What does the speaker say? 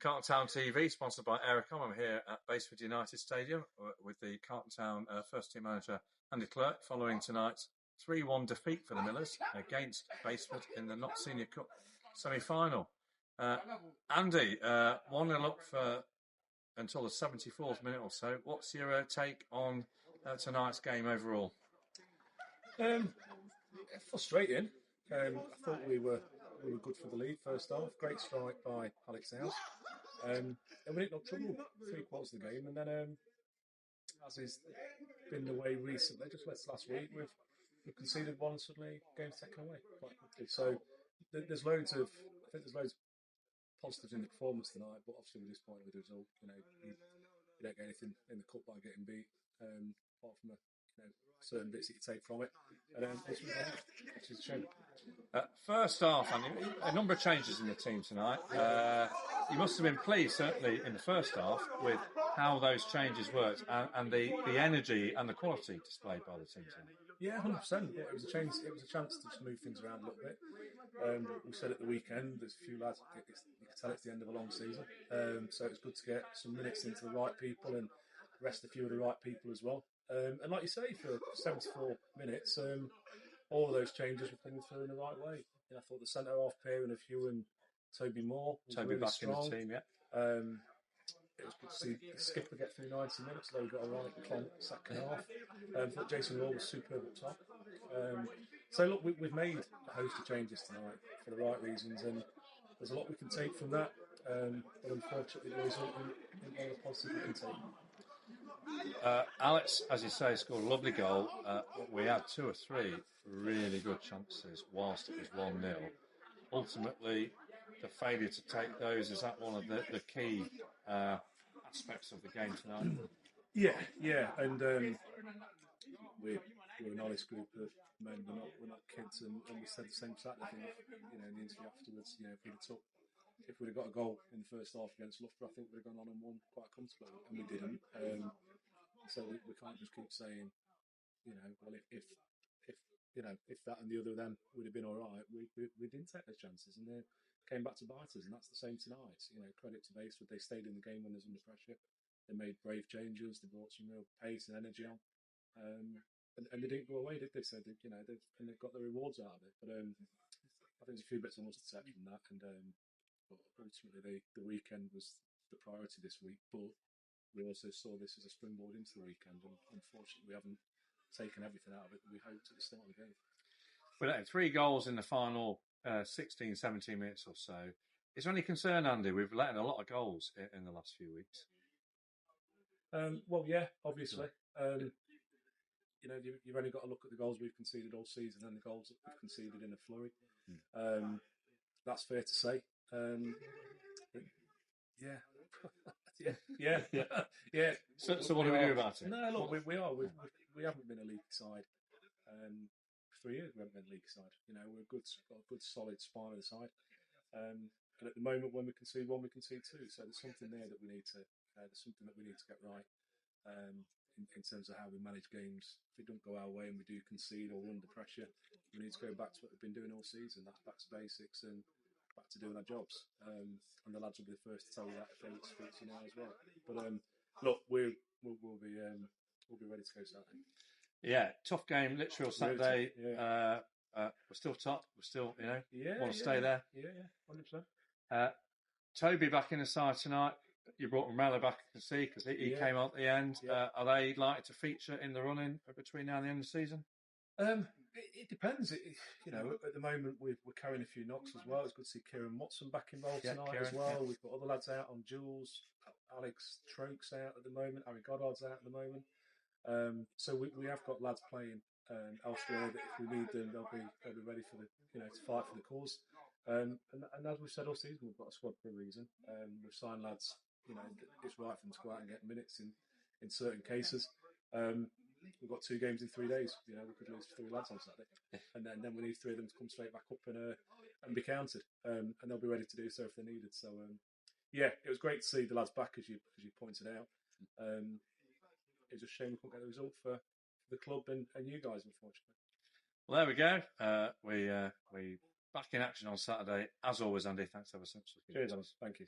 Carlton Town TV, sponsored by Aerocom. I'm here at Basford United Stadium with the Carlton Town first team manager Andy Clerke, following tonight's 3-1 defeat for the Millers against Basford in the Not Senior Cup semi-final. Andy, 1-0 up for until the 74th minute or so. What's your take on tonight's game overall? Frustrating. I thought we were good for the lead first half. Great strike by Alex House. And we didn't have trouble 3 quarters of the game. And then, as has been the way recently, just last week, we've conceded one, suddenly game's taken away quite quickly. So there's loads of positives in the performance tonight, but obviously we're disappointed with the result. You don't get anything in the cup by getting beat, apart from certain bits that you take from it. And which is a shame. First half, Andy, a number of changes in the team tonight. You must have been pleased, certainly in the first half, with how those changes worked and the energy and the quality displayed by the team tonight. Yeah, 100%. Yeah, it was a chance to just move things around a little bit. We said at the weekend, there's a few lads, you can tell it's the end of a long season. So it's good to get some minutes into the right people and rest a few of the right people as well. And like you say, for 74 minutes, all of those changes were coming through in the right way. I thought the centre-half pairing of Hugh and Toby Moore was really back strong. In the team, yeah. It was good to see the skipper get through 90 minutes, though he got a right clonk second half. I thought Jason Law was superb up top. So look, we've made a host of changes tonight for the right reasons, and there's a lot we can take from that. But unfortunately, the result isn't all the positive we can take. Alex, as you say, scored a lovely goal. We had 2 or 3 really good chances whilst it was 1-0. Ultimately, the failure to take those, is that one of the key aspects of the game tonight? Yeah, and we're an honest group of men. We're not kids, and we said the same Saturday thing. In the interview afterwards, if we'd have got a goal in the first half against Loughborough, I think we'd have gone on and won quite comfortably, and we didn't. So we can't just keep saying, well, if that and the other of them would have been all right, we didn't take those chances, and they came back to bite us, and that's the same tonight. Credit to Basford, they stayed in the game when there's under pressure. They made brave changes. They brought some real pace and energy on, and they didn't go away, did they? So they've got the rewards out of it. But I think there's a few bits I must accept from that, and but ultimately the weekend was the priority this week. But we also saw this as a springboard into the weekend, and unfortunately we haven't taken everything out of it that we hoped at the start of the game. We had 3 goals in the final 16, 17 minutes or so. Is there any concern, Andy? We've let in a lot of goals in the last few weeks. Well, yeah, obviously. You've only got to look at the goals we've conceded all season and the goals that we've conceded in a flurry. That's fair to say. Yeah. So what do we do about it? No, look, we haven't been a league side. 3 years we haven't been a league side. We've got a good solid spine of the side. And at the moment, when we concede 1, we concede 2. So there's something there that we need to. There's something that we need to get right in terms of how we manage games. If it don't go our way and we do concede or we're under pressure, we need to go back to what we've been doing all season. That's back to basics and back to doing our jobs. And the lads will be the first to tell you that if they speak to you now as well. But look, we'll be ready to go Saturday. Yeah, tough game, literally on Saturday. Yeah. We're still top. We're still, want to stay there. Yeah, 100%. Toby back in the side tonight. You brought Romero back, I can see, because he came out at the end. Yeah. Are they likely to feature in the running between now and the end of the season? It depends. At the moment we're carrying a few knocks as well. It's good to see Kieran Watson back involved tonight as well. Yeah. We've got other lads out on duels. Alex Troke's out at the moment. Harry Goddard's out at the moment. So we have got lads playing elsewhere that if we need them, they'll be ready for the to fight for the cause. And as we've said all season, we've got a squad for a reason. We've signed lads. It's right for them to go out and get minutes in certain cases. We've got 2 games in 3 days. We could lose 3 lads on Saturday, and then we need 3 of them to come straight back up and be counted. And they'll be ready to do so if they're needed. So it was great to see the lads back, as you pointed out. It's a shame we couldn't get the result for the club and you guys, unfortunately. Well, there we go. We back in action on Saturday. As always, Andy, thanks ever so much. Cheers, Thomas. Thank you.